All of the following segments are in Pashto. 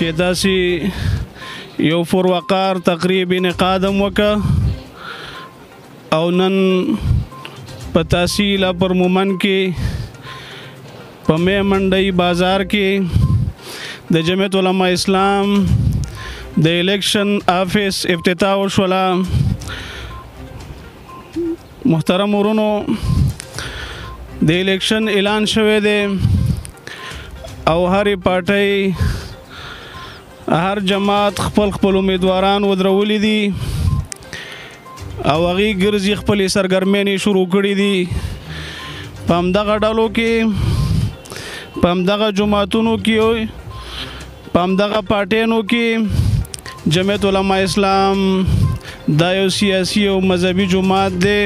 چې داسې یو پروقار تقریب انعقاد هم وکړه او نن په تحصیل اپر مومن کې په مې منډۍ بازار کې د جمعیت علماء اسلام د الیکشن آفیس افتتاح وشوله. محترم ورونو، د الیکشن اعلان شوی دی او هرې پارټۍ هر جماعت خپل امیدواران ودرولي دي او هغې ګرځي خپلې سرګرمۍ شروع کړي دي. په همدغه ډلو کې، په همدغه جماعتونو کې، په همدغه پارټیانو کې جمعیت علماء اسلام دا یو سیاسي او مذهبي جماعت دی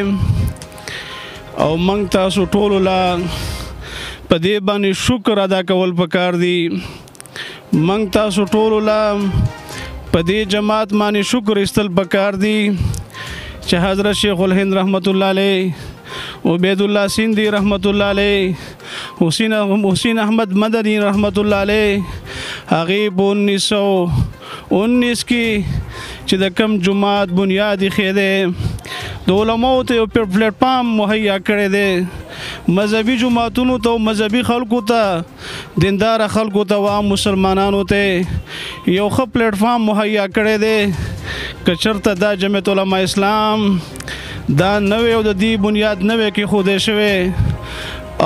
او موږ تاسو ټولو له په دې باندې شکر ادا کول پکار دي. موږ تاسو ټولو له په دې جماعت باندې شکر ایستل پکار دي چې حضرت شیخ الهند رحمت الله علیه، عبید الله سیندی رحمت الله علیه، حسین احمد مدنی رحمت الله علیه هغې په 1919 کې چې د کم جماعت بنیاد ایښی دی د علماو ته یو پلیټفارم مهیا کړی دی. مذهبي جماعتونو ته او مذهبي خلکو ته، دینداره خلکو ته، عام مسلمانانو ته یو ښه پلیټفارم مهیا کړی دی. که چېرته دا جمعیت علماء اسلام دا نوی او د دې بنیاد نوی کېښودی شوی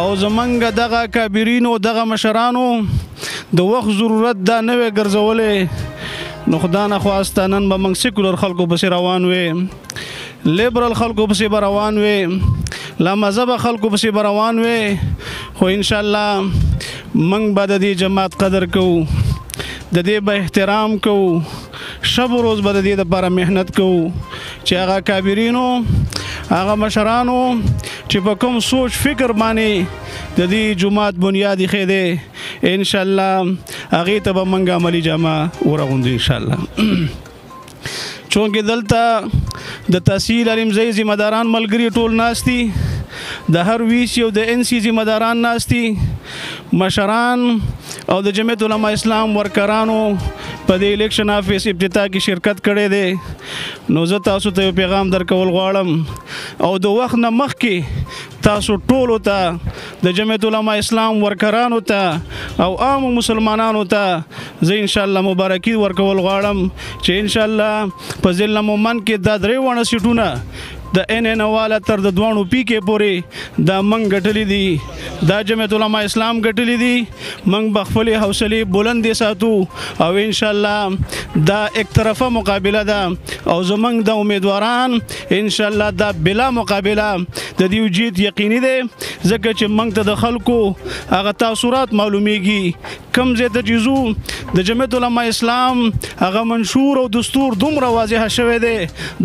او زمونږ دغه کابرینو دغه مشرانو د وخت ضرورت دا نوی ګرځولی، نو خدا نخواسته نن به موږ سیکولر خلکو پسې روان وې، لیبرل خلکو پسې به روان وې، لامذهبه خلکو پسې به روان وې، خو انشاءالله موږ به د دې جماعت قدر کوو، د دې به احترام کوو، شب و روز به د دې دپاره محنت کوو چې هغه کابرینو، هغه مشرانو چې په کوم سوچ فکر باندې د دې جماعت بنیاد ایښی دی انشاءالله هغې ته به موږ عملي جامه ورغوندو انشاءالله. چونکې دلته د تحصیل علمزی ذمه داران ملګري ټول ناست دي، د هر ویسي او د NC ذمه داران ناست دي، مشران او د جمعیت علماء اسلام ورکرانو په دې الیکشن آفیس افتتاح کې شرکت کړی دی. نو زه تاسو ته یو پیغام درکول غواړم او د وخت نه مخکې تاسو ټولو ته د جمعیت علماء اسلام ورکرانو ته او عامو مسلمانانو ته زه انشاءالله مبارکي ورکول غواړم چې انشاءالله په ضلع مومن کې دا 3 وړه سیټونه د NN والا تر د 2 PK پورې دا موږ ګټلي دي، دا جمعیت علماء اسلام ګټلي دي. موږ به خپلې حوصلې بلندې ساتو او انشاءالله دا یک طرفه مقابله ده او زموږ د امیدواران انشاءالله دا بلا مقابله د دې جیت یقیني دی، ځکه چې موږ ته د خلکو هغه تاثرات معلومیږي. کم ځای ته چې ځو د جمعیت علماء اسلام هغه منشور او دستور دومره واضح شوی دی،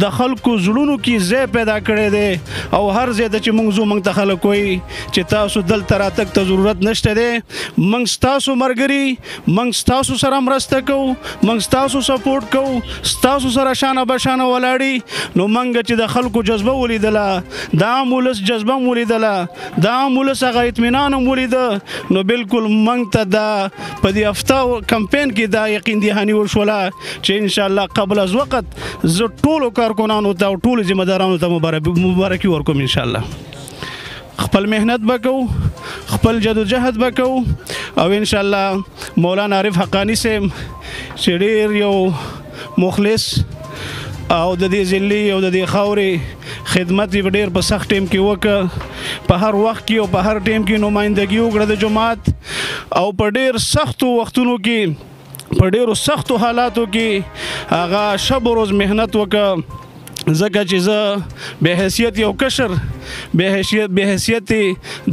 د خلکو زړونو کې ځای پیدا کړی دی او هر ځای ته چې موږ ځو موږ ته خلک وایي چې تاسو دلته راتګ ته ضرورت نشته دی، موږ ستاسو ملګري، موږ ستاسو سره مرسته کوو، موږ ستاسو سپورټ کوو، ستاسو سره شانه بشانه ولاړي. نو موږ چې د خلکو جذبه ولیدله، د عام ولس جذبه هم ولیدله، د عام ولس هغه اطمینان هم ولیده، نو بالکل موږ ته دا په دې هفته کمپین کې دا یقین دهاني وشوله چې انشاءالله قبل از وقت زه ټولو کارکنانو ته او ټولو ذمه دارانو ته مبارکي ورکوم. انشاءالله خپل محنت به کوو، خپل جدوجهد به کوو او انشاءالله مولانا عارف حقانی صاحب چې ډېر یو مخلص او د دې ضلعې او د دې خاورې خدمت یې ډېر په سخت ټیم کې وکړه، په هر وخت کې او په هر ټیم کې نمایندګي وکړه د جماعت او په ډېر سختو وختونو کې، په ډېرو سختو حالاتو کې هغه شب و روز محنت وکړه ځکه چې زه به حیثیت یو کشر به حیثیت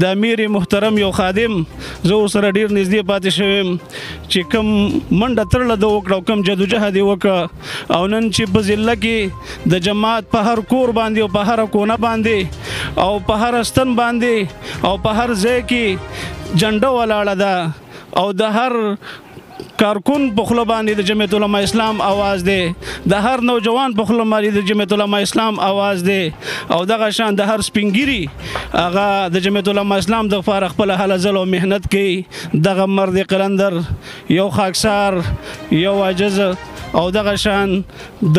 د امیر محترم یو خادم زه ورسره ډېر نږدې پاتې شوم چې کوم منډه تړله ده وکړه او کوم جدوجهد یې وکړه او نن چې په ضلع کې د جماعت په هر کور باندې او په هره کونه باندې او په هر ستن باندې او په هر ځای کې جنډه ولاړه ده او د هر کارکون په خوله باندې د جمعیت علما اسلام आवाज دی د هر نوجوان په خوله باندې د جمعیت علما اسلام आवाज دی او دغه شان د هر سپینګری هغه د جمعیت علما اسلام د لپاره خپل هله ځل او مهنت کوي دغه مرد قلندر یو خاکسار یو عاجز او دغه شان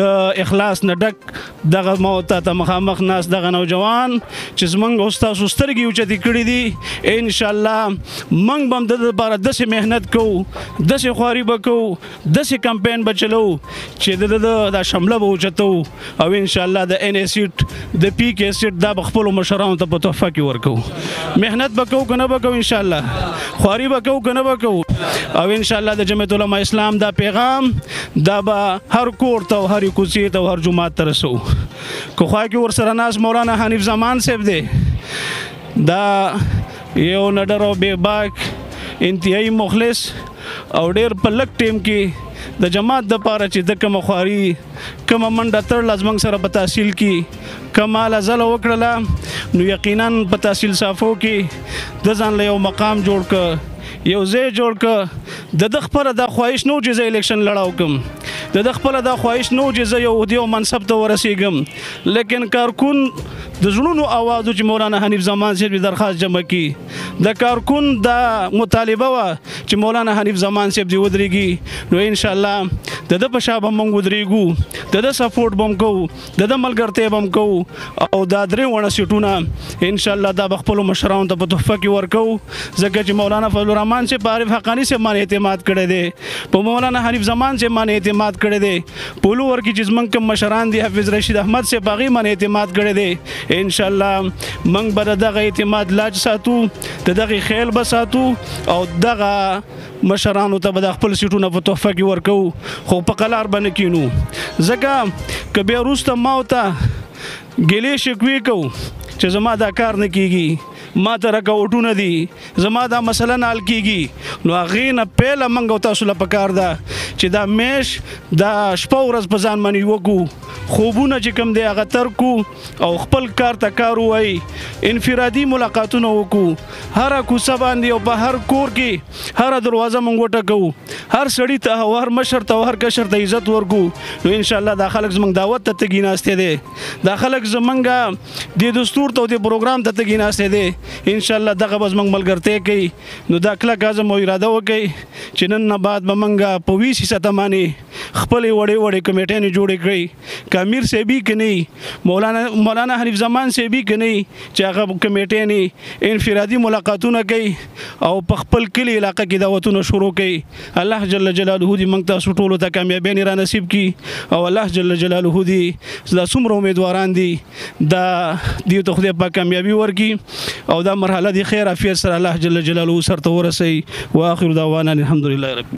د اخلاص نه ډک دغه موت ته مخامخ ناس دغه نوجوان چې زمونږ استاد سترګې اوچتې کړې دي ان شاء الله موږ به هم د لپاره داسې مهنت کوو داسې خواري به کوو داسې کمپین به چلو چې د شمله به اوچتو او ان شاء الله د ان ای سیټ د پی کې سیټ دا به خپلو مشرانو ته په تحفه کې ورکوو مهنت به کوو که نه به کوو ان شاء الله خواري به کوو که نه به کوو او ان شاء الله د جمعیت علما اسلام دا پیغام دا به هر کور ته او هر کوڅې ته او هر جومات ته رسو که خوا کې ورسره ناست مولانا حنیف زمان صاحب دی دا یو نډر او بې باک انتهایی مخلص او ډېر په لږ ټیم کې د جماعت دپاره چې د کومه خواري کومه منډه تړله زموږ سره په تحصیل کې کومه هله ځله وکړله نو یقینا په تحصیل صافو کې د ځان له یو مقام جوړ که یو ځای جوړ که د ده خپله دا خواهش نو چې زه الیکشن لړاو کم د ده خپله دا خواهش نو چې زه یو عهدې او منصب ته ورسېږم لیکن کارکون د زړونو آواز چې مولانا حنیف زمان صاحب درخواست جمع کړي د کارکون دا مطالبه وه چې مولانا حنیف زمان صاحب دې ودرېږي نو انشاءالله د ده په شا به موږ ودرېږو د ده سپورټ به هم کوو د ده ملګرتیا به هم کوو او دا درې وړه سیټونه انشاءالله دا به خپلو مشرانو ته په تحفه کې ورکوو ځکه چې مولانا فضل الرحمن صاحب په عارف حقاني صاحب باندې اعتماد کړی دی په مولانا حنیف زمان صاحب باندې اعتماد کړی دی پولو ورکې چې زموږ کوم مشران دي حافظ رشید احمد صاحب هغې باندې اعتماد کړی دی انشاءالله موږ به د دغه اعتماد لاج ساتو د دغې خیال به ساتو او دغه مشرانو ته به د خپل سیټونه په تحفه کې ورکوو خو په قلار به نه کینو ځکه که بیا وروسته ما ورته ګیلې شکوې کوو چې زما دا کار نه کیږي ما ته رکاوټونه دي زما دا مسله نه حل کیږي نو هغې نه پیله موږ او تاسو له پکار ده چې دا میش دا شپه ورځ په ځان باندې وکړو خوبونه چې کوم دی هغه ترک کړو او خپل کار ته کار ووایي انفرادي ملاقاتونه وکړو هره کوڅه باندې او په هر کور کې هره دروازه موږ وټکوو هر سړي ته او هر مشر ته او هر کشر ته عزت ورکړو نو انشاءالله دا خلک زموږ دعوت ته تږي ناستې دی دا خلک زموږ د دستور ته او د پروګرام ته تږي ناستې دی انشاءالله دغه به زموږ ملګرتیا کوي نو دا کلک عزم او اراده وکړئ چې نن نه بعد به موږ په 20% باندې خپلې وړې وړې کمیټیانې جوړې کړئ که امیر صاحبي که نه مولانا حنیف زمان صاحبي که نه چې هغه کمیټیانې انفرادي ملاقاتونه کوي او په خپل کلي علاقه کې دعوتونه شروع کوي الله جل جلاله دې موږ تاسو ټولو ته کامیابیانې را نصیب کړي او الله جل جلاله دې دا څومره امیدواران دي دا دې ته خدای پاک کامیابي ورکړي او دا مرحله د خیر عافیت سره الله جل جلاله سرته ورسوي واخر دعوانا الحمدلله رب